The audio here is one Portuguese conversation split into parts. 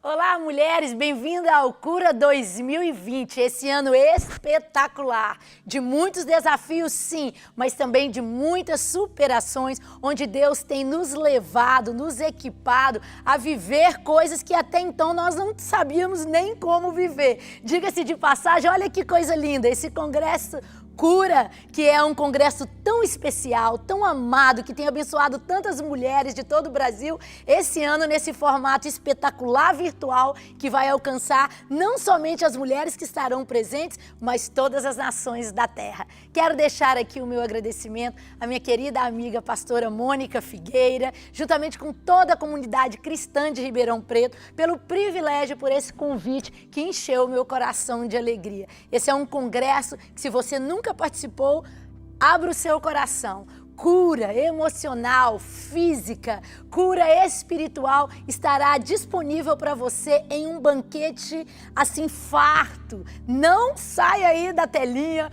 Olá, mulheres, bem-vinda ao Cura 2020, esse ano espetacular, de muitos desafios, sim, mas também de muitas superações, onde Deus tem nos levado, nos equipado a viver coisas que até então nós não sabíamos nem como viver. Diga-se de passagem, olha que coisa linda, esse congresso Cura, que é um congresso tão especial, tão amado, que tem abençoado tantas mulheres de todo o Brasil, esse ano nesse formato espetacular virtual que vai alcançar não somente as mulheres que estarão presentes, mas todas as nações da terra. Quero deixar aqui o meu agradecimento à minha querida amiga pastora Mônica Figueira, juntamente com toda a comunidade cristã de Ribeirão Preto, pelo privilégio, por esse convite que encheu o meu coração de alegria. Esse é um congresso que, se você nunca participou, abra o seu coração. Cura emocional, física, cura espiritual estará disponível para você em um banquete assim farto. Não saia aí da telinha,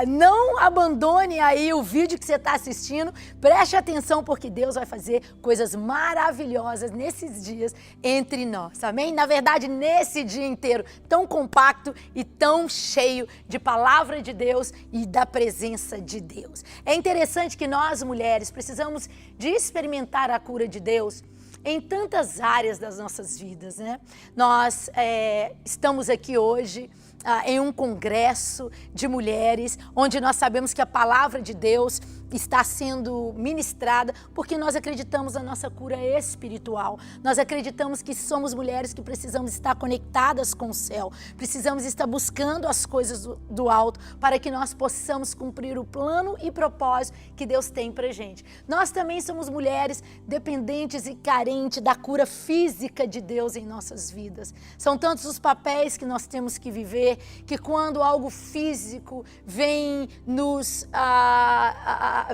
não abandone aí o vídeo que você está assistindo. Preste atenção porque Deus vai fazer coisas maravilhosas nesses dias entre nós, amém? Na verdade, nesse dia inteiro tão compacto e tão cheio de palavra de Deus e da presença de Deus. É interessante que nós, mulheres, precisamos de experimentar a cura de Deus em tantas áreas das nossas vidas, né? Nós estamos aqui hoje em um congresso de mulheres, onde nós sabemos que a palavra de Deus está sendo ministrada, porque nós acreditamos na nossa cura espiritual. Nós acreditamos que somos mulheres que precisamos estar conectadas com o céu, precisamos estar buscando as coisas do alto, para que nós possamos cumprir o plano e propósito que Deus tem pra gente. Nós também somos mulheres dependentes e carentes da cura física de Deus em nossas vidas. São tantos os papéis que nós temos que viver, que quando algo físico vem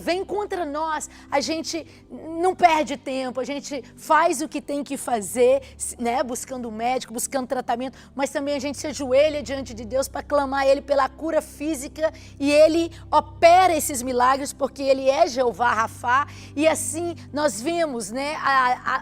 vem contra nós, a gente não perde tempo, a gente faz o que tem que fazer, né? Buscando médico, buscando tratamento, mas também a gente se ajoelha diante de Deus para clamar a Ele pela cura física, e Ele opera esses milagres porque Ele é Jeová Rafá, e assim nós vemos, né,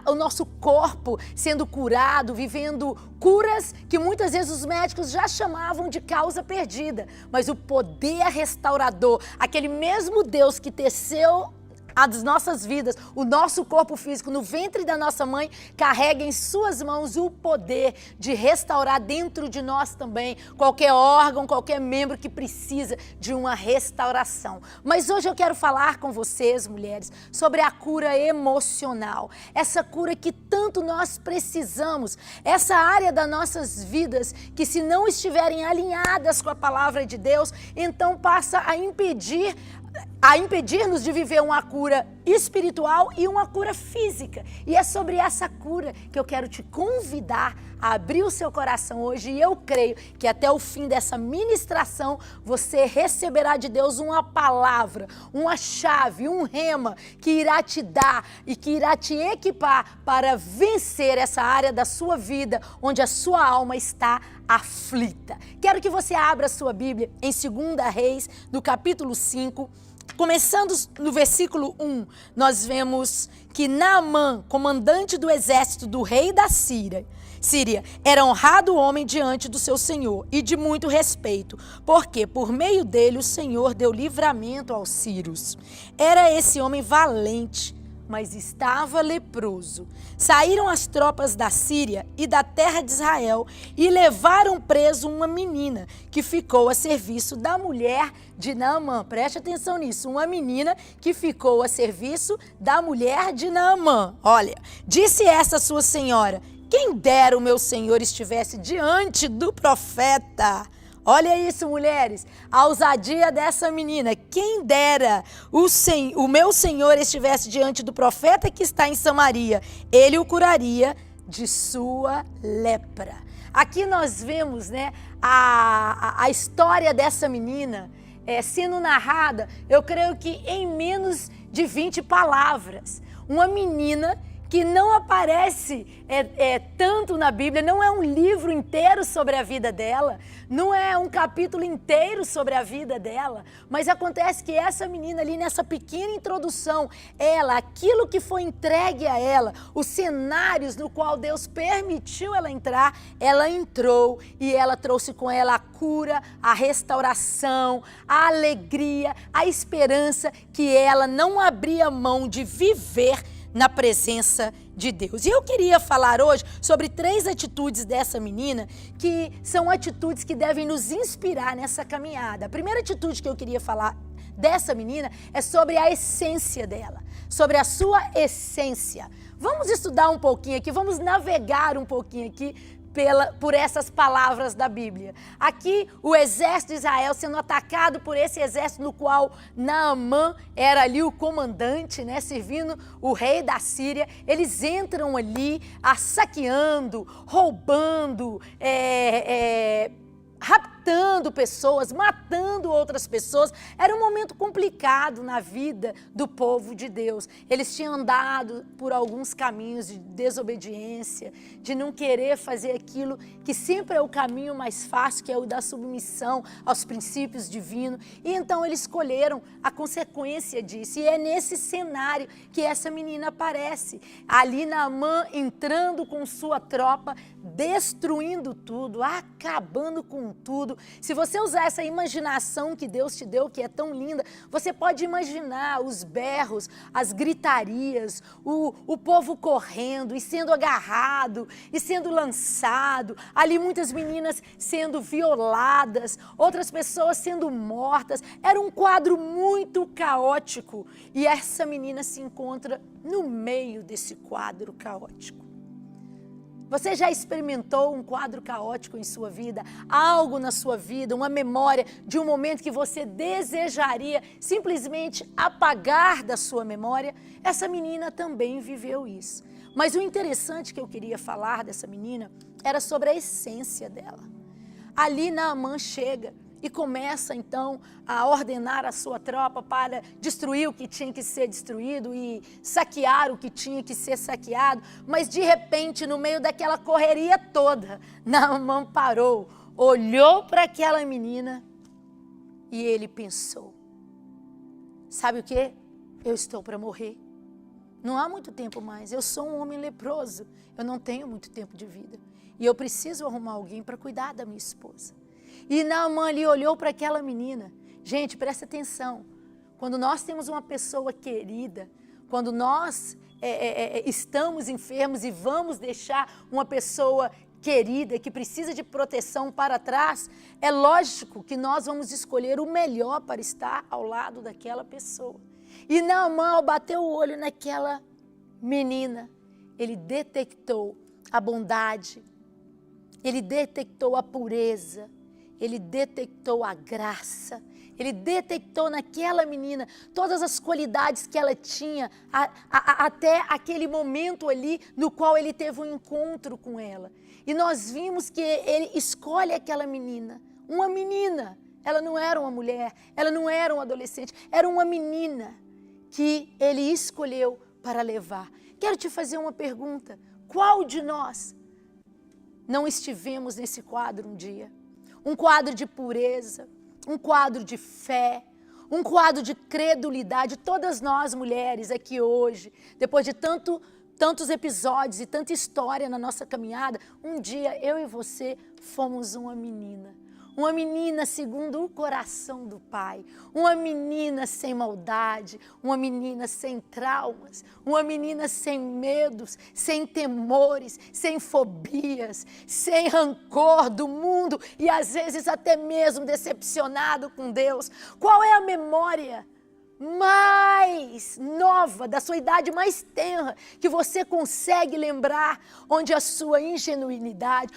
o nosso corpo sendo curado, vivendo curas que muitas vezes os médicos já chamavam de causa perdida, mas o poder restaurador, aquele mesmo Deus que teceu as nossas vidas, o nosso corpo físico no ventre da nossa mãe, carrega em suas mãos o poder de restaurar dentro de nós também qualquer órgão, qualquer membro que precisa de uma restauração. Mas hoje eu quero falar com vocês, mulheres, sobre a cura emocional, essa cura que tanto nós precisamos, essa área das nossas vidas que, se não estiverem alinhadas com a palavra de Deus, então passa a impedir-nos de viver uma cura espiritual e uma cura física. E é sobre essa cura que eu quero te convidar a abrir o seu coração hoje, e eu creio que até o fim dessa ministração você receberá de Deus uma palavra, uma chave, um rema que irá te dar e que irá te equipar para vencer essa área da sua vida onde a sua alma está aflita. Quero que você abra a sua Bíblia em 2 Reis, no capítulo 5, começando no versículo 1, nós vemos que Naamã, comandante do exército do rei da Síria, era honrado homem diante do seu senhor e de muito respeito, porque por meio dele o Senhor deu livramento aos sírios. Era esse homem valente, mas estava leproso. Saíram as tropas da Síria e da terra de Israel e levaram preso uma menina que ficou a serviço da mulher de Naamã. Preste atenção nisso, uma menina que ficou a serviço da mulher de Naamã. Olha, disse essa sua senhora: quem dera o meu senhor estivesse diante do profeta. Olha isso, mulheres, a ousadia dessa menina. Quem dera o meu Senhor estivesse diante do profeta que está em Samaria, ele o curaria de sua lepra. Aqui nós vemos, né, a história dessa menina sendo narrada, eu creio que em menos de 20 palavras. Uma menina que não aparece tanto na Bíblia, não é um livro inteiro sobre a vida dela, não é um capítulo inteiro sobre a vida dela, mas acontece que essa menina ali, nessa pequena introdução, aquilo que foi entregue a ela, os cenários no qual Deus permitiu ela entrar, ela entrou e ela trouxe com ela a cura, a restauração, a alegria, a esperança que ela não abria mão de viver na presença de Deus. E eu queria falar hoje sobre 3 atitudes dessa menina que são atitudes que devem nos inspirar nessa caminhada. A primeira atitude que eu queria falar dessa menina é sobre a essência dela, sobre a sua essência. Vamos estudar um pouquinho aqui, vamos navegar um pouquinho aqui por essas palavras da Bíblia. Aqui o exército de Israel sendo atacado por esse exército no qual Naamã era ali o comandante, né, servindo o rei da Síria. Eles entram ali saqueando, roubando, raptando pessoas, matando outras pessoas. Era um momento complicado na vida do povo de Deus. Eles tinham andado por alguns caminhos de desobediência, de não querer fazer aquilo que sempre é o caminho mais fácil, que é o da submissão aos princípios divinos. E então eles escolheram a consequência disso. E é nesse cenário que essa menina aparece. Ali Naamã entrando com sua tropa, destruindo tudo, acabando com tudo. Se você usar essa imaginação que Deus te deu, que é tão linda, você pode imaginar os berros, as gritarias, o povo correndo e sendo agarrado e sendo lançado, ali muitas meninas sendo violadas, outras pessoas sendo mortas. Era um quadro muito caótico e essa menina se encontra no meio desse quadro caótico. Você já experimentou um quadro caótico em sua vida? Algo na sua vida, uma memória de um momento que você desejaria simplesmente apagar da sua memória? Essa menina também viveu isso. Mas o interessante que eu queria falar dessa menina era sobre a essência dela. Ali Naamã chega e começa então a ordenar a sua tropa para destruir o que tinha que ser destruído e saquear o que tinha que ser saqueado. Mas de repente, no meio daquela correria toda, Naamã parou, olhou para aquela menina e ele pensou: sabe o quê? Eu estou para morrer. Não há muito tempo mais, eu sou um homem leproso, eu não tenho muito tempo de vida. E eu preciso arrumar alguém para cuidar da minha esposa. E Naamã ali olhou para aquela menina. Gente, presta atenção. Quando nós temos uma pessoa querida, quando nós estamos enfermos e vamos deixar uma pessoa querida, que precisa de proteção para trás, é lógico que nós vamos escolher o melhor para estar ao lado daquela pessoa. E Naamã, ao bater o olho naquela menina, ele detectou a bondade, ele detectou a pureza, ele detectou a graça, ele detectou naquela menina todas as qualidades que ela tinha até aquele momento ali no qual ele teve um encontro com ela. E nós vimos que ele escolhe aquela menina, uma menina, ela não era uma mulher, ela não era um adolescente, era uma menina que ele escolheu para levar. Quero te fazer uma pergunta: qual de nós não estivemos nesse quadro um dia? Um quadro de pureza, um quadro de fé, um quadro de credulidade. Todas nós mulheres aqui hoje, depois de tantos episódios e tanta história na nossa caminhada, um dia eu e você fomos uma menina segundo o coração do Pai, uma menina sem maldade, uma menina sem traumas, uma menina sem medos, sem temores, sem fobias, sem rancor do mundo e às vezes até mesmo decepcionado com Deus. Qual é a memória mais nova, da sua idade mais tenra, que você consegue lembrar, onde a sua ingenuidade,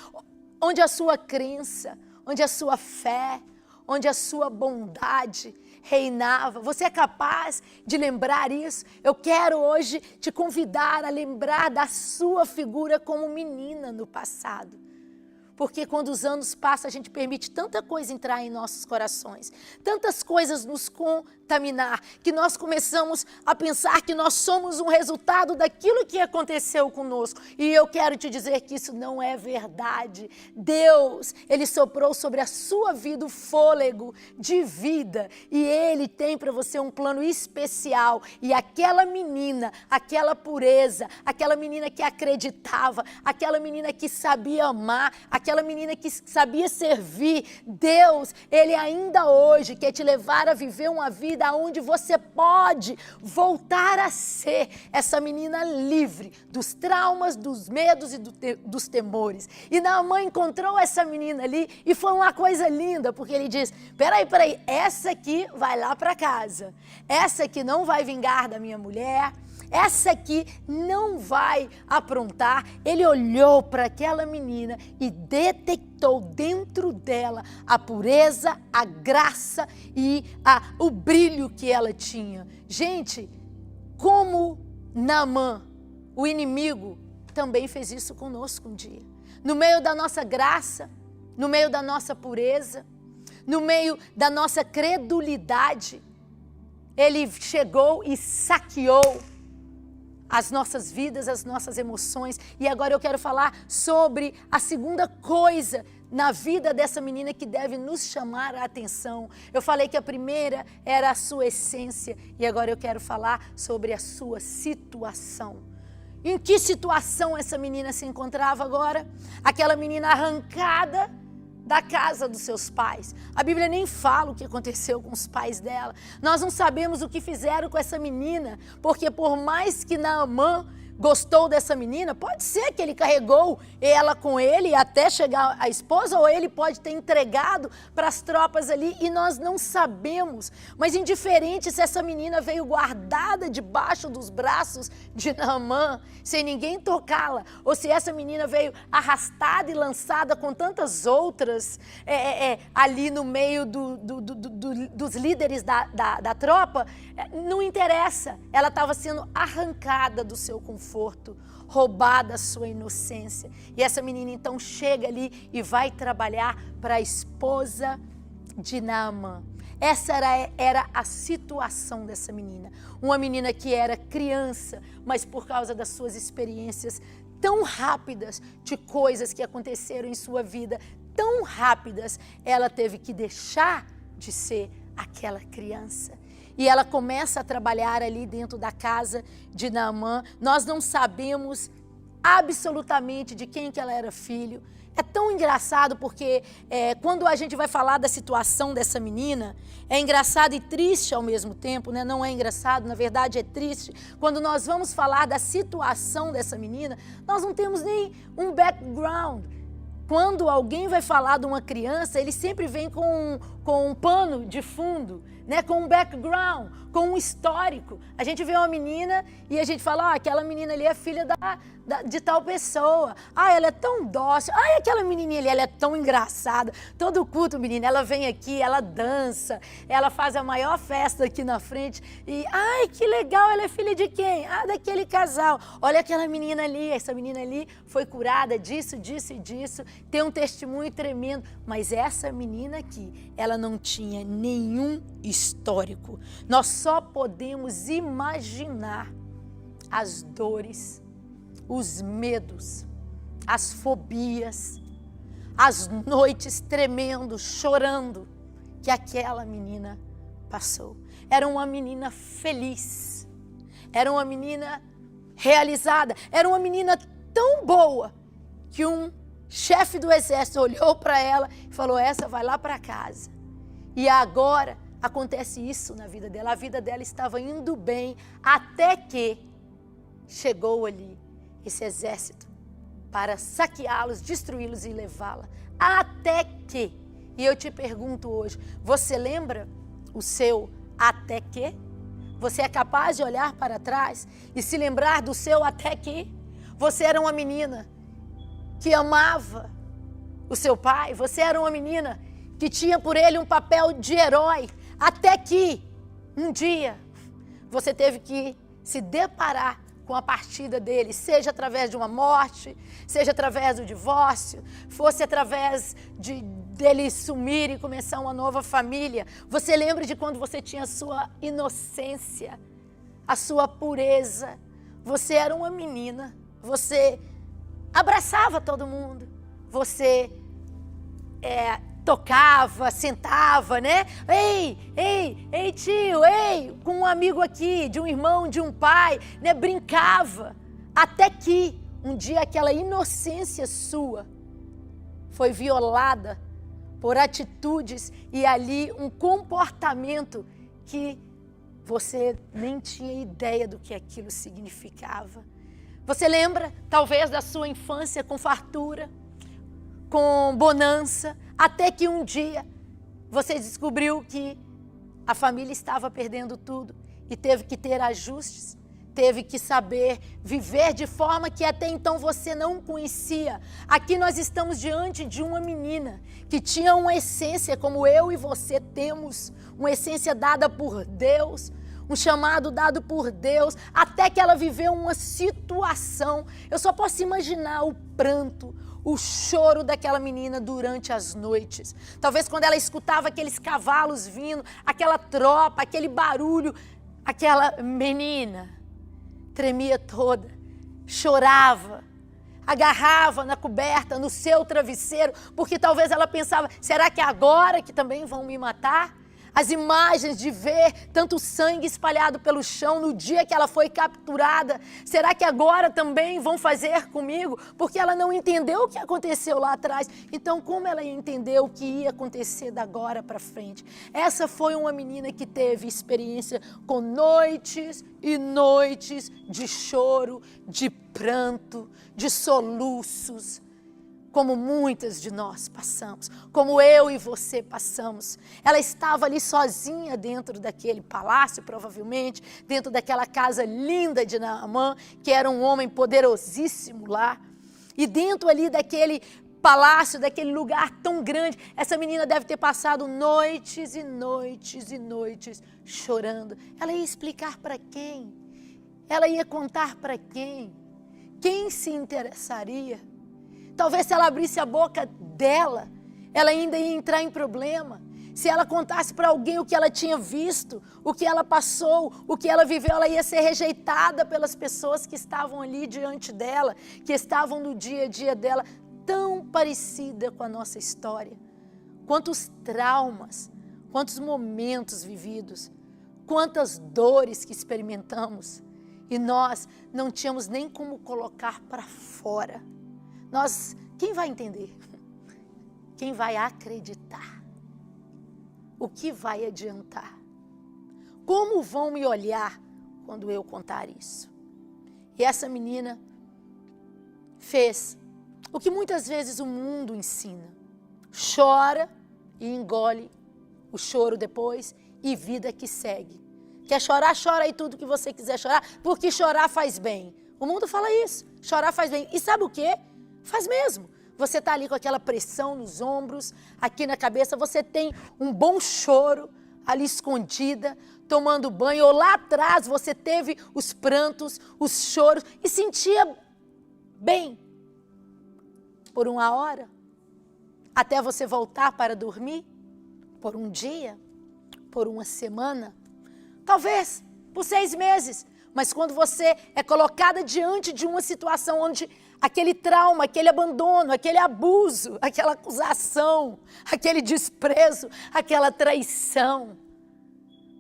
onde a sua crença, onde a sua fé, onde a sua bondade reinava? Você é capaz de lembrar isso? Eu quero hoje te convidar a lembrar da sua figura como menina no passado. Porque quando os anos passam, a gente permite tanta coisa entrar em nossos corações, tantas coisas nos contaminar, que nós começamos a pensar que nós somos um resultado daquilo que aconteceu conosco. E eu quero te dizer que isso não é verdade. Deus, Ele soprou sobre a sua vida o fôlego de vida. E Ele tem para você um plano especial. E aquela menina, aquela pureza, aquela menina que acreditava, aquela menina que sabia amar, aquela menina que sabia servir, Deus, Ele ainda hoje quer te levar a viver uma vida onde você pode voltar a ser essa menina livre dos traumas, dos medos e dos temores. E Naamã encontrou essa menina ali e foi uma coisa linda, porque ele diz, peraí, essa aqui vai lá para casa, essa aqui não vai vingar da minha mulher, essa aqui não vai aprontar. Ele olhou para aquela menina e detectou dentro dela a pureza, a graça e o brilho que ela tinha. Gente, como Naamã, o inimigo, também fez isso conosco um dia. No meio da nossa graça, no meio da nossa pureza, no meio da nossa credulidade, ele chegou e saqueou as nossas vidas, as nossas emoções. E agora eu quero falar sobre a segunda coisa na vida dessa menina que deve nos chamar a atenção. Eu falei que a primeira era a sua essência e agora eu quero falar sobre a sua situação. Em que situação essa menina se encontrava agora? Aquela menina arrancada da casa dos seus pais. A Bíblia nem fala o que aconteceu com os pais dela. Nós não sabemos o que fizeram com essa menina, porque por mais que Naamã gostou dessa menina, pode ser que ele carregou ela com ele até chegar a esposa, ou ele pode ter entregado para as tropas ali e nós não sabemos. Mas indiferente se essa menina veio guardada debaixo dos braços de Naamã, sem ninguém tocá-la, ou se essa menina veio arrastada e lançada com tantas outras ali no meio dos líderes da tropa, não interessa. Ela estava sendo arrancada do seu conforto, roubada a sua inocência. E essa menina então chega ali e vai trabalhar para a esposa de Naamã. Essa era a situação dessa menina. Uma menina que era criança, mas por causa das suas experiências tão rápidas de coisas que aconteceram em sua vida, tão rápidas, ela teve que deixar de ser aquela criança. E ela começa a trabalhar ali dentro da casa de Naamã. Nós não sabemos absolutamente de quem que ela era filho. É tão engraçado porque quando a gente vai falar da situação dessa menina, é engraçado e triste ao mesmo tempo, né? Não é engraçado, na verdade é triste. Quando nós vamos falar da situação dessa menina, nós não temos nem um background. Quando alguém vai falar de uma criança, ele sempre vem com um pano de fundo, né? Com um background, com um histórico. A gente vê uma menina e a gente fala, aquela menina ali é filha de tal pessoa. Ela é tão dócil. Aquela menininha ali, ela é tão engraçada. Todo culto, menina, ela vem aqui, ela dança, ela faz a maior festa aqui na frente. E, que legal, ela é filha de quem? Daquele casal. Olha aquela menina ali, essa menina ali foi curada disso, disso e disso. Tem um testemunho tremendo. Mas essa menina aqui, ela não tinha nenhum histórico. Nós só podemos imaginar as dores, os medos, as fobias, as noites tremendo, chorando que aquela menina passou. Era uma menina feliz, era uma menina realizada, era uma menina tão boa que um chefe do exército olhou para ela e falou, essa vai lá para casa. E agora acontece isso na vida dela. A vida dela estava indo bem até que chegou ali esse exército para saqueá-los, destruí-los e levá-la. Até que, e eu te pergunto hoje, você lembra o seu até que? Você é capaz de olhar para trás e se lembrar do seu até que? Você era uma menina que amava o seu pai, você era uma menina que tinha por ele um papel de herói, até que um dia você teve que se deparar com a partida dele, seja através de uma morte, seja através do divórcio, fosse através dele sumir e começar uma nova família. Você lembra de quando você tinha a sua inocência, a sua pureza? Você era uma menina, você abraçava todo mundo, você tocava, sentava, né? Ei, tio, ei, com um amigo aqui, de um irmão, de um pai, né? Brincava. Até que um dia aquela inocência sua foi violada por atitudes e ali um comportamento que você nem tinha ideia do que aquilo significava. Você lembra, talvez, da sua infância com fartura, com bonança, até que um dia você descobriu que a família estava perdendo tudo e teve que ter ajustes, teve que saber viver de forma que até então você não conhecia. Aqui nós estamos diante de uma menina que tinha uma essência como eu e você temos, uma essência dada por Deus, um chamado dado por Deus, até que ela viveu uma situação. Eu só posso imaginar o pranto, o choro daquela menina durante as noites. Talvez quando ela escutava aqueles cavalos vindo, aquela tropa, aquele barulho, aquela menina tremia toda, chorava, agarrava na coberta, no seu travesseiro, porque talvez ela pensava, será que é agora que também vão me matar? As imagens de ver tanto sangue espalhado pelo chão no dia que ela foi capturada, será que agora também vão fazer comigo? Porque ela não entendeu o que aconteceu lá atrás. Então, como ela ia entender o que ia acontecer da agora para frente? Essa foi uma menina que teve experiência com noites e noites de choro, de pranto, de soluços, como muitas de nós passamos, como eu e você passamos. Ela estava ali sozinha dentro daquele palácio, provavelmente, dentro daquela casa linda de Naamã, que era um homem poderosíssimo lá. E dentro ali daquele palácio, daquele lugar tão grande, essa menina deve ter passado noites e noites e noites chorando. Ela ia explicar para quem? Ela ia contar para quem? Quem se interessaria? Talvez se ela abrisse a boca dela, ela ainda ia entrar em problema. Se ela contasse para alguém o que ela tinha visto, o que ela passou, o que ela viveu, ela ia ser rejeitada pelas pessoas que estavam ali diante dela, que estavam no dia a dia dela, tão parecida com a nossa história. Quantos traumas, quantos momentos vividos, quantas dores que experimentamos e nós não tínhamos nem como colocar para fora. Quem vai entender? Quem vai acreditar? O que vai adiantar? Como vão me olhar quando eu contar isso? E essa menina fez o que muitas vezes o mundo ensina. Chora e engole o choro depois e vida que segue. Quer chorar? Chora aí tudo que você quiser chorar, porque chorar faz bem. O mundo fala isso, chorar faz bem. E sabe o quê? Faz mesmo. Você está ali com aquela pressão nos ombros, aqui na cabeça, você tem um bom choro ali escondida, tomando banho, ou lá atrás você teve os prantos, os choros e sentia bem por uma hora, até você voltar para dormir, por um dia, por uma semana, talvez por 6 meses, mas quando você é colocada diante de uma situação onde aquele trauma, aquele abandono, aquele abuso, aquela acusação, aquele desprezo, aquela traição,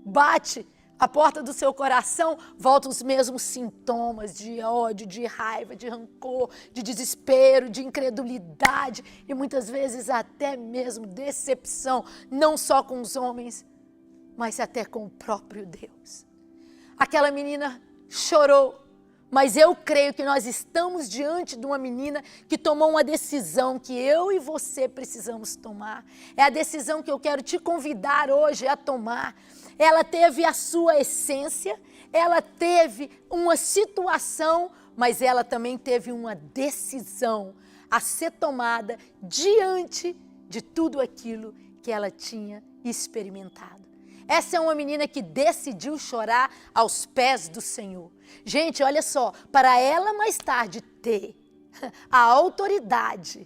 bate a porta do seu coração, voltam os mesmos sintomas de ódio, de raiva, de rancor, de desespero, de incredulidade e muitas vezes até mesmo decepção, não só com os homens, mas até com o próprio Deus. Aquela menina chorou. Mas eu creio que nós estamos diante de uma menina que tomou uma decisão que eu e você precisamos tomar. É a decisão que eu quero te convidar hoje a tomar. Ela teve a sua essência, ela teve uma situação, mas ela também teve uma decisão a ser tomada diante de tudo aquilo que ela tinha experimentado. Essa é uma menina que decidiu chorar aos pés do Senhor. Gente, olha só, para ela mais tarde ter a autoridade,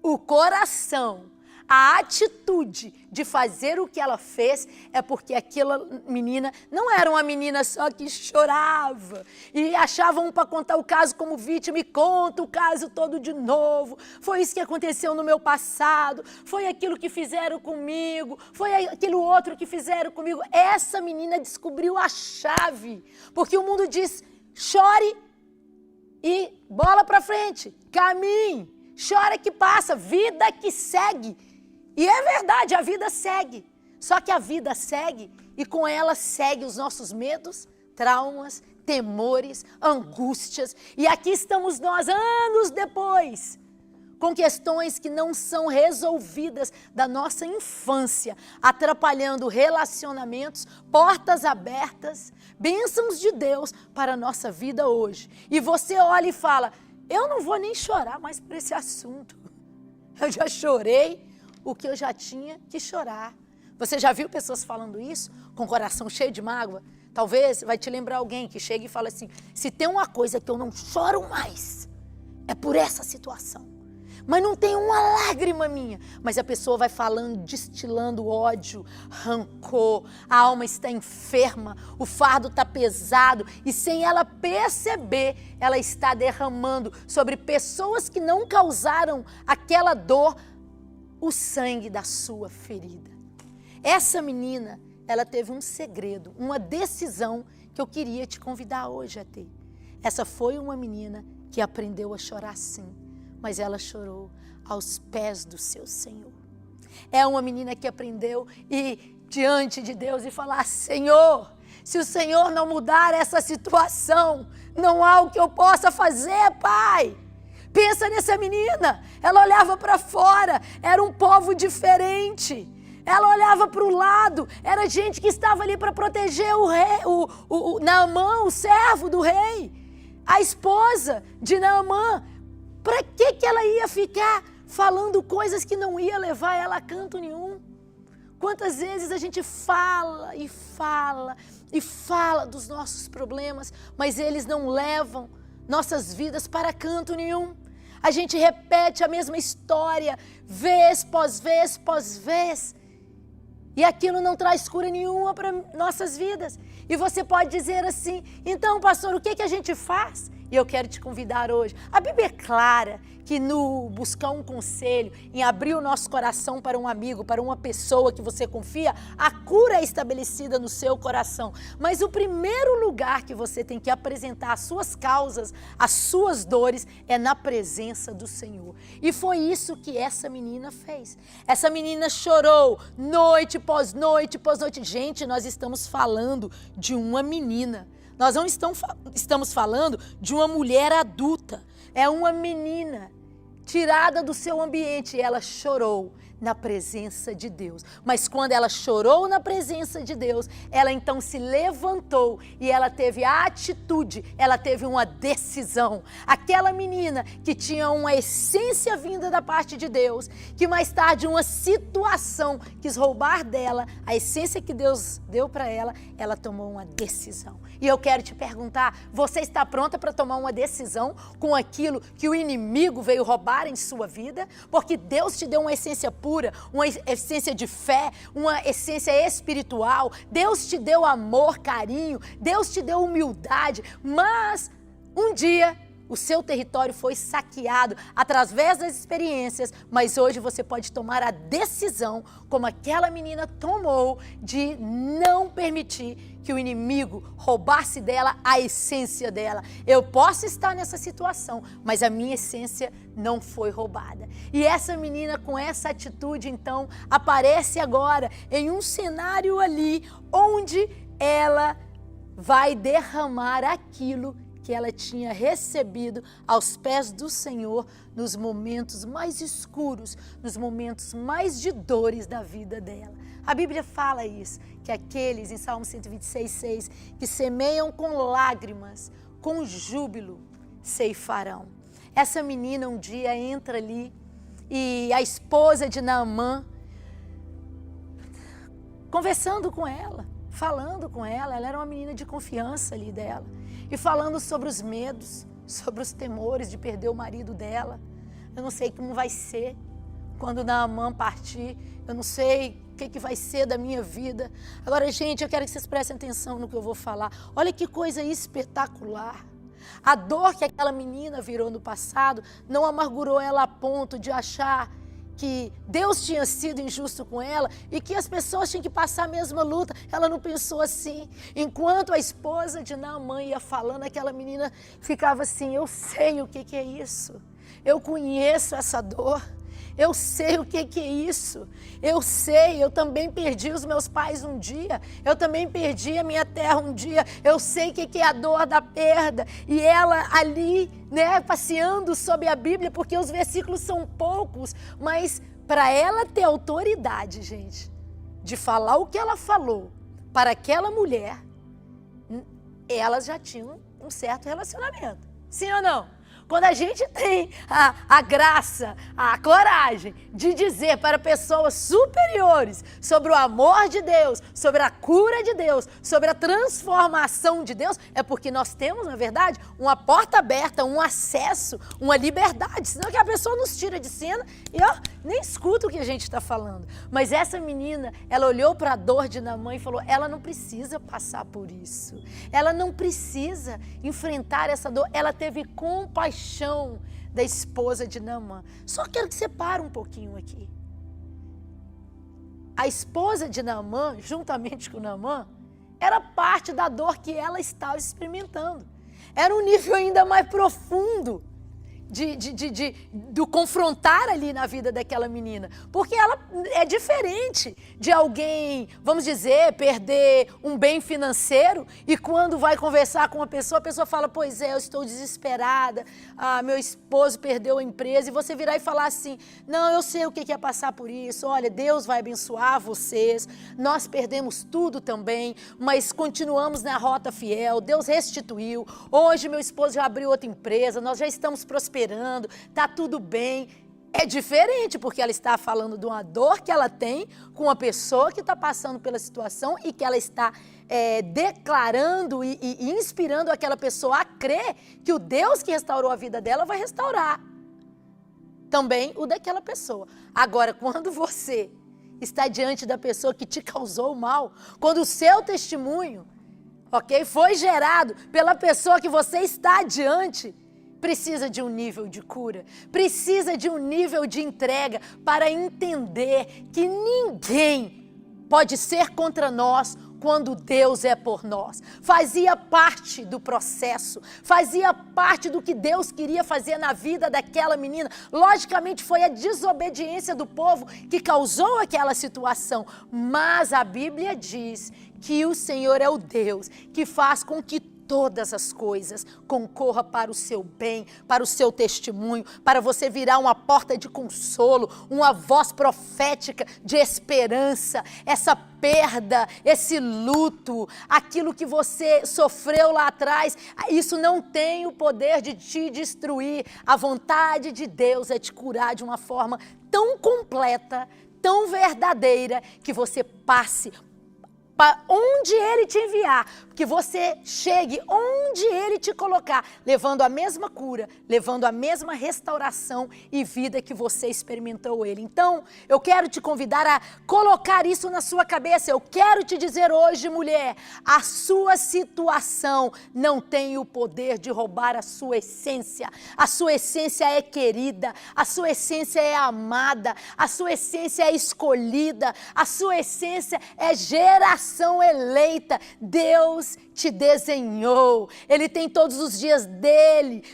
o coração, a atitude de fazer o que ela fez, é porque aquela menina não era uma menina só que chorava e achava um para contar o caso como vítima e conta o caso todo de novo. Foi isso que aconteceu no meu passado, foi aquilo que fizeram comigo, foi aquilo outro que fizeram comigo. Essa menina descobriu a chave, porque o mundo diz: chore e bola para frente, caminhe, chora que passa, vida que segue. E é verdade, a vida segue. Só que a vida segue e com ela segue os nossos medos, traumas, temores, angústias. E aqui estamos nós, anos depois, com questões que não são resolvidas da nossa infância, atrapalhando relacionamentos, portas abertas, bênçãos de Deus para a nossa vida hoje. E você olha e fala: eu não vou nem chorar mais por esse assunto. Eu já chorei o que eu já tinha que chorar. Você já viu pessoas falando isso com o coração cheio de mágoa? Talvez vai te lembrar alguém que chega e fala assim: se tem uma coisa que eu não choro mais, é por essa situação. Mas não tem uma lágrima minha. Mas a pessoa vai falando, destilando ódio, rancor, a alma está enferma, o fardo está pesado e sem ela perceber, ela está derramando sobre pessoas que não causaram aquela dor o sangue da sua ferida. Essa menina, ela teve um segredo, uma decisão que eu queria te convidar hoje a ter. Essa foi uma menina que aprendeu a chorar sim, mas ela chorou aos pés do seu Senhor. É uma menina que aprendeu ir diante de Deus e falar: Senhor, se o Senhor não mudar essa situação, não há o que eu possa fazer, Pai. Pensa nessa menina, ela olhava para fora, era um povo diferente. Ela olhava para o lado, era gente que estava ali para proteger o rei, Naamã, o servo do rei, a esposa de Naamã. Para que ela ia ficar falando coisas que não ia levar ela a canto nenhum? Quantas vezes a gente fala e fala e fala dos nossos problemas, mas eles não levam nossas vidas para canto nenhum. A gente repete a mesma história, vez após vez, e aquilo não traz cura nenhuma para nossas vidas. E você pode dizer assim: então, pastor, o que a gente faz? E eu quero te convidar hoje. A Bíblia é clara que no buscar um conselho, em abrir o nosso coração para um amigo, para uma pessoa que você confia, a cura é estabelecida no seu coração. Mas o primeiro lugar que você tem que apresentar as suas causas, as suas dores, é na presença do Senhor. E foi isso que essa menina fez. Essa menina chorou noite após noite após noite. Gente, nós estamos falando de uma menina. Nós não estamos falando de uma mulher adulta. É uma menina tirada do seu ambiente e ela chorou na presença de Deus. Mas quando ela chorou na presença de Deus, ela então se levantou e ela teve a atitude, ela teve uma decisão. Aquela menina que tinha uma essência vinda da parte de Deus, que mais tarde uma situação quis roubar dela, a essência que Deus deu para ela, ela tomou uma decisão. E eu quero te perguntar, você está pronta para tomar uma decisão com aquilo que o inimigo veio roubar em sua vida? Porque Deus te deu uma essência pura, uma essência de fé, uma essência espiritual. Deus te deu amor, carinho, Deus te deu humildade, mas um dia o seu território foi saqueado através das experiências, mas hoje você pode tomar a decisão, como aquela menina tomou, de não permitir que o inimigo roubasse dela a essência dela. Eu posso estar nessa situação, mas a minha essência não foi roubada. E essa menina, com essa atitude, então, aparece agora em um cenário ali, onde ela vai derramar aquilo que ela tinha recebido aos pés do Senhor nos momentos mais escuros, nos momentos mais de dores da vida dela. A Bíblia fala isso, que aqueles, em Salmo 126:6, que semeiam com lágrimas, com júbilo, ceifarão. Essa menina um dia entra ali e a esposa de Naamã conversando com ela, falando com ela. Ela era uma menina de confiança ali dela. E falando sobre os medos, sobre os temores de perder o marido dela. Eu não sei como vai ser quando Naamã partir. Eu não sei o que vai ser da minha vida. Agora, gente, eu quero que vocês prestem atenção no que eu vou falar. Olha que coisa espetacular. A dor que aquela menina virou no passado não amargurou ela a ponto de achar que Deus tinha sido injusto com ela e que as pessoas tinham que passar a mesma luta. Ela não pensou assim. Enquanto a esposa de Naamã ia falando, aquela menina ficava assim: eu sei o que é isso. Eu conheço essa dor. Eu sei o que é isso. Eu sei, eu também perdi os meus pais um dia. Eu também perdi a minha terra um dia. Eu sei o que é a dor da perda. E ela ali, né, passeando sobre a Bíblia, porque os versículos são poucos, mas para ela ter autoridade, gente, de falar o que ela falou para aquela mulher, elas já tinham um certo relacionamento. Sim ou não? Quando a gente tem a graça, a coragem de dizer para pessoas superiores sobre o amor de Deus, sobre a cura de Deus, sobre a transformação de Deus, é porque nós temos, na verdade, uma porta aberta, um acesso, uma liberdade. Senão que a pessoa nos tira de cena e nem escuta o que a gente está falando. Mas essa menina, ela olhou para a dor de Naamã e falou: ela não precisa passar por isso. Ela não precisa enfrentar essa dor. Ela teve compaixão da esposa de Naamã. Só quero que você pare um pouquinho aqui. A esposa de Naamã, juntamente com Naamã, era parte da dor que ela estava experimentando. Era um nível ainda mais profundo do confrontar ali na vida daquela menina. Porque ela é diferente de alguém, vamos dizer, perder um bem financeiro e quando vai conversar com a pessoa fala: pois é, eu estou desesperada, meu esposo perdeu a empresa, e você virar e falar assim: não, eu sei o que é passar por isso, olha, Deus vai abençoar vocês, nós perdemos tudo também, mas continuamos na rota fiel, Deus restituiu, hoje meu esposo já abriu outra empresa, nós já estamos prosperando, tá tudo bem. É diferente, porque ela está falando de uma dor que ela tem com uma pessoa que está passando pela situação e que ela está declarando e inspirando aquela pessoa a crer que o Deus que restaurou a vida dela vai restaurar também o daquela pessoa. Agora, quando você está diante da pessoa que te causou mal, quando o seu testemunho, foi gerado pela pessoa que você está diante, precisa de um nível de cura, precisa de um nível de entrega para entender que ninguém pode ser contra nós quando Deus é por nós. Fazia parte do processo, fazia parte do que Deus queria fazer na vida daquela menina. Logicamente foi a desobediência do povo que causou aquela situação, mas a Bíblia diz que o Senhor é o Deus que faz com que todas as coisas concorram para o seu bem, para o seu testemunho, para você virar uma porta de consolo, uma voz profética de esperança. Essa perda, esse luto, aquilo que você sofreu lá atrás, isso não tem o poder de te destruir. A vontade de Deus é te curar de uma forma tão completa, tão verdadeira, que você passe para onde Ele te enviar, que você chegue onde Ele te colocar, levando a mesma cura, levando a mesma restauração e vida que você experimentou Ele. Então, eu quero te convidar a colocar isso na sua cabeça. Eu quero te dizer hoje, mulher, a sua situação não tem o poder de roubar a sua essência. A sua essência é querida, a sua essência é amada, a sua essência é escolhida, a sua essência é geração eleita. Deus te desenhou. Ele tem todos os dias dele,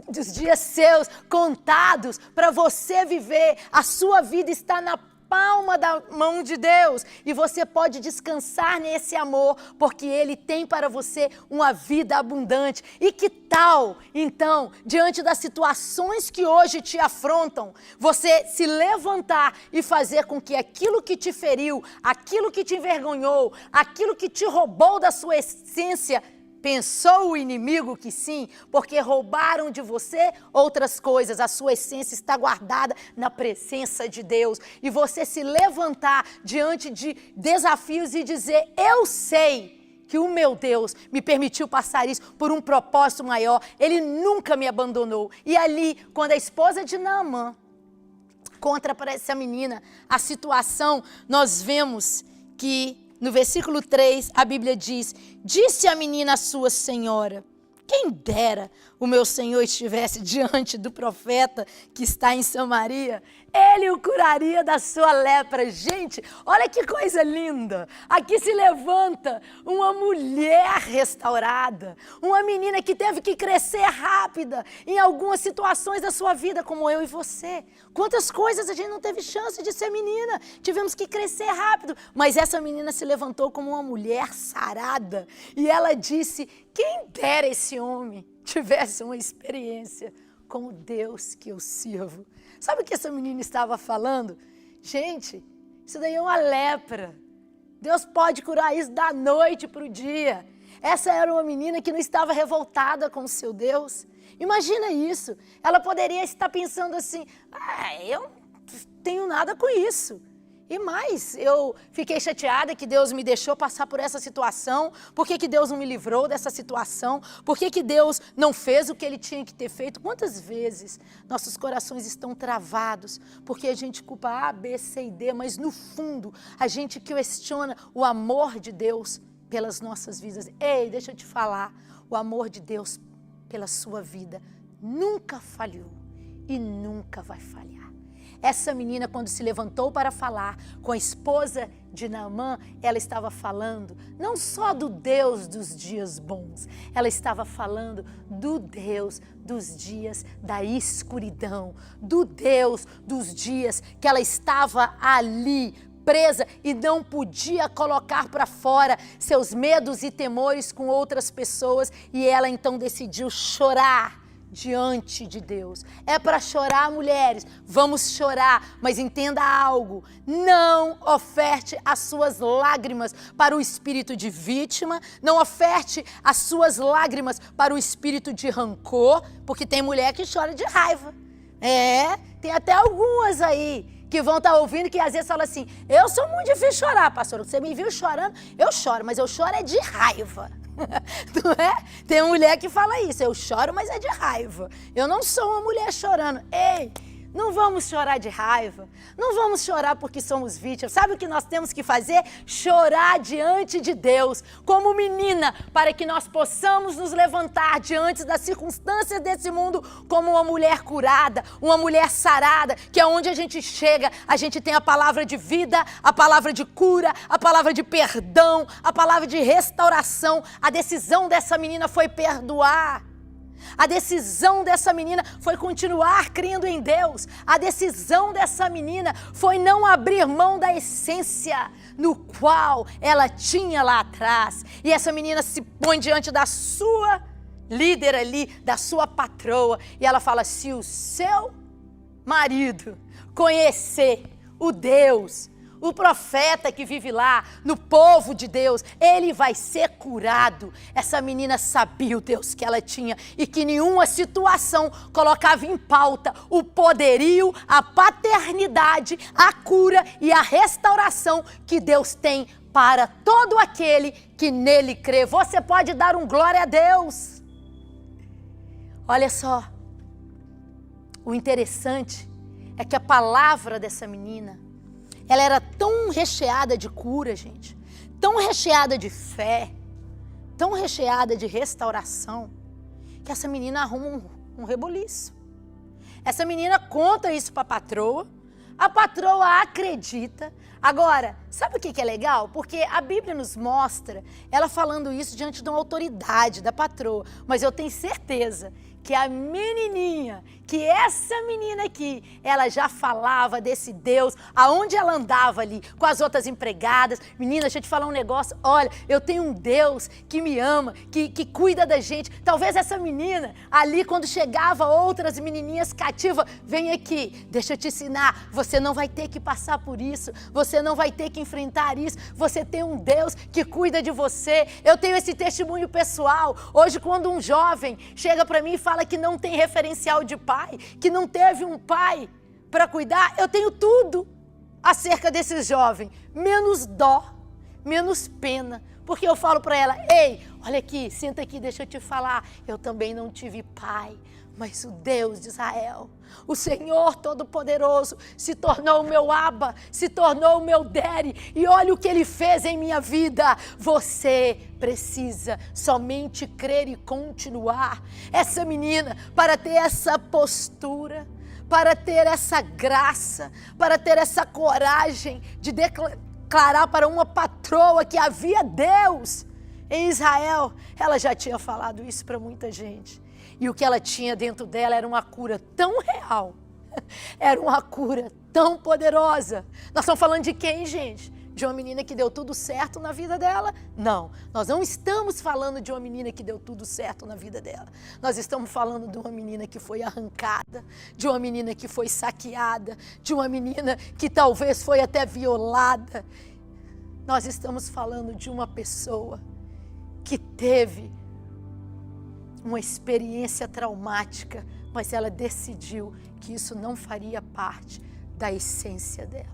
os dias seus contados para você viver. A sua vida está na palma da mão de Deus e você pode descansar nesse amor, porque Ele tem para você uma vida abundante. E que tal, então, diante das situações que hoje te afrontam, você se levantar e fazer com que aquilo que te feriu, aquilo que te envergonhou, aquilo que te roubou da sua essência, Pensou o inimigo que sim, porque roubaram de você outras coisas. A sua essência está guardada na presença de Deus. E você se levantar diante de desafios e dizer: eu sei que o meu Deus me permitiu passar isso por um propósito maior. Ele nunca me abandonou. E ali, quando a esposa de Naamã conta para essa menina a situação, nós vemos que no versículo 3, a Bíblia diz: disse a menina à sua senhora: quem dera o meu senhor estivesse diante do profeta que está em Samaria, ele o curaria da sua lepra. Gente, olha que coisa linda. Aqui se levanta uma mulher restaurada, uma menina que teve que crescer rápida em algumas situações da sua vida, como eu e você. Quantas coisas a gente não teve chance de ser menina, tivemos que crescer rápido, mas essa menina se levantou como uma mulher sarada e ela disse: quem dera esse homem tivesse uma experiência com o Deus que eu sirvo. Sabe o que essa menina estava falando? Gente, isso daí é uma lepra. Deus pode curar isso da noite para o dia. Essa era uma menina que não estava revoltada com o seu Deus. Imagina isso. Ela poderia estar pensando assim: eu não tenho nada com isso. E mais, eu fiquei chateada que Deus me deixou passar por essa situação. Por que Deus não me livrou dessa situação? Por que Deus não fez o que Ele tinha que ter feito? Quantas vezes nossos corações estão travados porque a gente culpa A, B, C e D, mas no fundo a gente questiona o amor de Deus pelas nossas vidas. Ei, deixa eu te falar, o amor de Deus pela sua vida nunca falhou e nunca vai falhar. Essa menina, quando se levantou para falar com a esposa de Naamã, ela estava falando não só do Deus dos dias bons, ela estava falando do Deus dos dias da escuridão, do Deus dos dias que ela estava ali presa e não podia colocar para fora seus medos e temores com outras pessoas, e ela então decidiu chorar diante de Deus. É para chorar, mulheres, vamos chorar, mas entenda algo: não oferte as suas lágrimas para o espírito de vítima, não oferte as suas lágrimas para o espírito de rancor, porque tem mulher que chora de raiva. Tem até algumas aí que vão estar ouvindo que às vezes falam assim: eu sou muito difícil chorar, pastor, você me viu chorando, eu choro, mas eu choro é de raiva. Não é? Tem mulher que fala isso: eu choro, mas é de raiva. Eu não sou uma mulher chorando. Ei, não vamos chorar de raiva, não vamos chorar porque somos vítimas. Sabe o que nós temos que fazer? Chorar diante de Deus, como menina, para que nós possamos nos levantar diante das circunstâncias desse mundo como uma mulher curada, uma mulher sarada, que é onde a gente chega, a gente tem a palavra de vida, a palavra de cura, a palavra de perdão, a palavra de restauração. A decisão dessa menina foi perdoar. A decisão dessa menina foi continuar crendo em Deus. A decisão dessa menina foi não abrir mão da essência no qual ela tinha lá atrás. E essa menina se põe diante da sua líder ali, da sua patroa, e ela fala: se o seu marido conhecer o Deus, o profeta que vive lá, no povo de Deus, ele vai ser curado. Essa menina sabia o Deus que ela tinha e que nenhuma situação colocava em pauta o poderio, a paternidade, a cura e a restauração que Deus tem para todo aquele que nele crê. Você pode dar um glória a Deus. Olha só, o interessante é que a palavra dessa menina, ela era tão recheada de cura, gente, tão recheada de fé, tão recheada de restauração, que essa menina arruma um reboliço. Essa menina conta isso para a patroa acredita. Agora, sabe o que é legal? Porque a Bíblia nos mostra ela falando isso diante de uma autoridade da patroa, mas eu tenho certeza que a menininha que essa menina aqui, ela já falava desse Deus, aonde ela andava ali, com as outras empregadas. Menina, deixa eu te falar um negócio, olha, eu tenho um Deus que me ama, que cuida da gente. Talvez essa menina, ali quando chegava outras menininhas cativas, vem aqui, deixa eu te ensinar, você não vai ter que passar por isso, você não vai ter que enfrentar isso, você tem um Deus que cuida de você. Eu tenho esse testemunho pessoal. Hoje, quando um jovem chega para mim e fala que não tem referencial de pai, que não teve um pai para cuidar, eu tenho tudo acerca desse jovem, menos dó, menos pena, porque eu falo para ela, ei, olha aqui, senta aqui, deixa eu te falar, eu também não tive pai, mas o Deus de Israel, o Senhor Todo-Poderoso, se tornou o meu Abba, se tornou o meu Daddy, e olha o que Ele fez em minha vida. Você precisa somente crer e continuar. Essa menina, para ter essa postura, para ter essa graça, para ter essa coragem de declarar para uma patroa que havia Deus em Israel, ela já tinha falado isso para muita gente. E o que ela tinha dentro dela era uma cura tão real, era uma cura tão poderosa. Nós estamos falando de quem, gente? De uma menina que deu tudo certo na vida dela? Não, nós não estamos falando de uma menina que deu tudo certo na vida dela. Nós estamos falando de uma menina que foi arrancada, de uma menina que foi saqueada, de uma menina que talvez foi até violada. Nós estamos falando de uma pessoa que teve uma experiência traumática, mas ela decidiu que isso não faria parte da essência dela.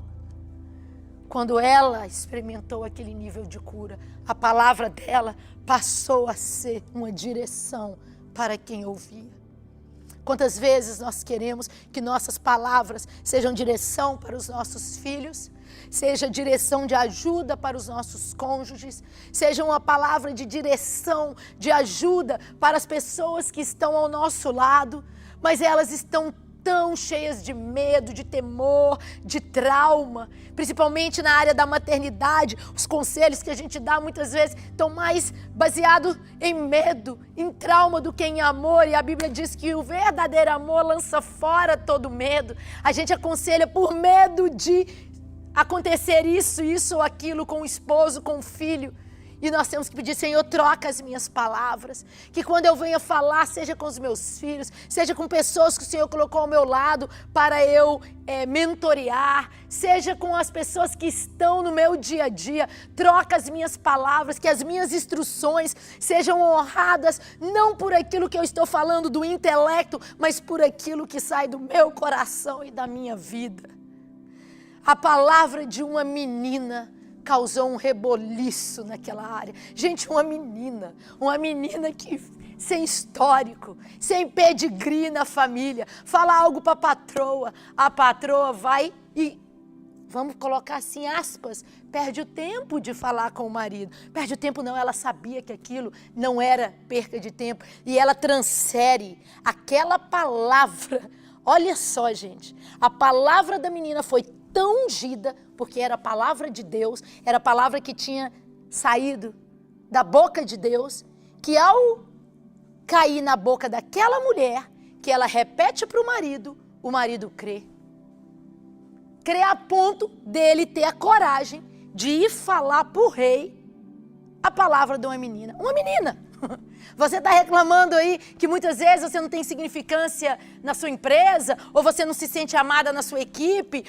Quando ela experimentou aquele nível de cura, a palavra dela passou a ser uma direção para quem ouvia. Quantas vezes nós queremos que nossas palavras sejam direção para os nossos filhos, seja direção de ajuda para os nossos cônjuges, seja uma palavra de direção, de ajuda para as pessoas que estão ao nosso lado, mas elas estão tão cheias de medo, de temor, de trauma, principalmente na área da maternidade. Os conselhos que a gente dá muitas vezes estão mais baseados em medo, em trauma do que em amor, e a Bíblia diz que o verdadeiro amor lança fora todo medo. A gente aconselha por medo de acontecer isso ou aquilo com o esposo, com o filho. E nós temos que pedir, Senhor, troca as minhas palavras, que quando eu venha falar, seja com os meus filhos, seja com pessoas que o Senhor colocou ao meu lado para eu mentorear, seja com as pessoas que estão no meu dia a dia. Troca as minhas palavras, que as minhas instruções sejam honradas, não por aquilo que eu estou falando do intelecto, mas por aquilo que sai do meu coração e da minha vida. A palavra de uma menina causou um reboliço naquela área. Gente, uma menina que sem histórico, sem pedigree na família, fala algo para a patroa vai e, vamos colocar assim, aspas, perde o tempo de falar com o marido. Perde o tempo não, ela sabia que aquilo não era perca de tempo, e ela transfere aquela palavra. Olha só, gente, a palavra da menina foi tão ungida, porque era a palavra de Deus, era a palavra que tinha saído da boca de Deus, que ao cair na boca daquela mulher, que ela repete para o marido crê. Crê a ponto dele ter a coragem de ir falar para o rei a palavra de uma menina. Uma menina! Você está reclamando aí que muitas vezes você não tem significância na sua empresa, ou você não se sente amada na sua equipe,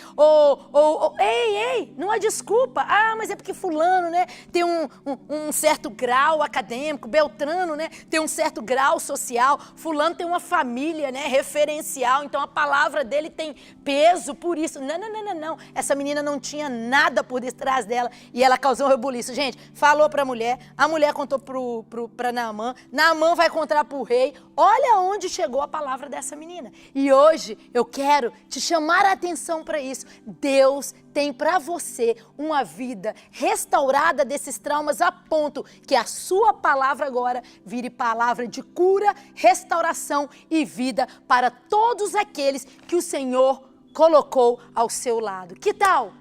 ei, não há desculpa. Ah, mas é porque fulano, né, tem um certo grau acadêmico, Beltrano, né, tem um certo grau social, fulano tem uma família, né, referencial, então a palavra dele tem peso por isso. Não. Essa menina não tinha nada por detrás dela e ela causou um rebuliço. Gente, falou para a mulher contou para Naamã vai contar para o rei. Olha onde chegou a palavra dessa menina. E hoje eu quero te chamar a atenção para isso. Deus tem para você uma vida restaurada desses traumas, a ponto que a sua palavra agora vire palavra de cura, restauração e vida para todos aqueles que o Senhor colocou ao seu lado. Que tal?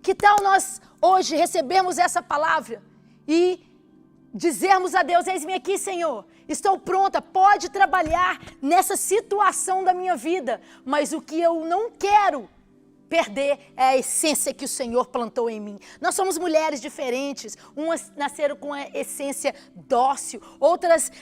Que tal nós hoje recebemos essa palavra e dizermos a Deus, eis-me aqui, Senhor, estou pronta, pode trabalhar nessa situação da minha vida, mas o que eu não quero perder é a essência que o Senhor plantou em mim. Nós somos mulheres diferentes, umas nasceram com a essência dócil, outras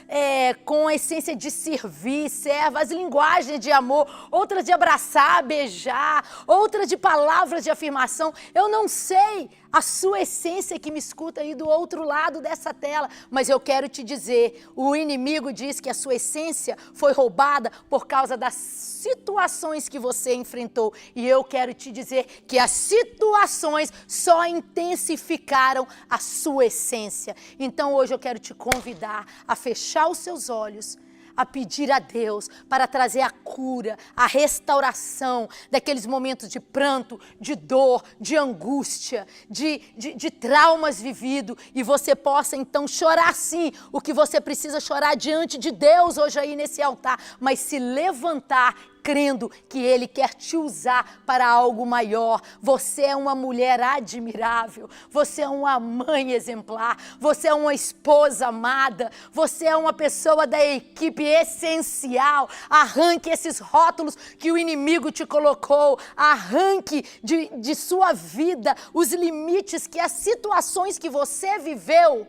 com a essência de servir, serva, as linguagens de amor, outras de abraçar, beijar, outras de palavras de afirmação. Eu não sei a sua essência que me escuta aí do outro lado dessa tela, mas eu quero te dizer, o inimigo diz que a sua essência foi roubada por causa das situações que você enfrentou, e eu quero te dizer que as situações só intensificaram a sua essência. Então hoje eu quero te convidar a fechar os seus olhos, a pedir a Deus para trazer a cura, a restauração daqueles momentos de pranto, de dor, de angústia, de traumas vividos, e você possa então chorar sim o que você precisa chorar diante de Deus hoje aí nesse altar, mas se levantar crendo que Ele quer te usar para algo maior. Você é uma mulher admirável, você é uma mãe exemplar, você é uma esposa amada, você é uma pessoa da equipe essencial. Arranque esses rótulos que o inimigo te colocou, arranque de sua vida os limites que as situações que você viveu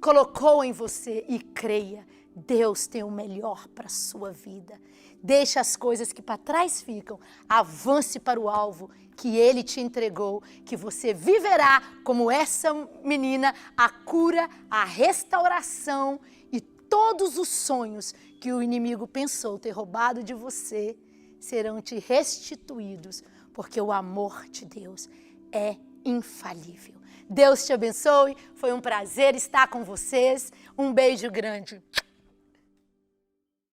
colocou em você, e creia, Deus tem o melhor para a sua vida. Deixe as coisas que para trás ficam, avance para o alvo que Ele te entregou, que você viverá como essa menina, a cura, a restauração e todos os sonhos que o inimigo pensou ter roubado de você serão te restituídos, porque o amor de Deus é infalível. Deus te abençoe, foi um prazer estar com vocês, um beijo grande.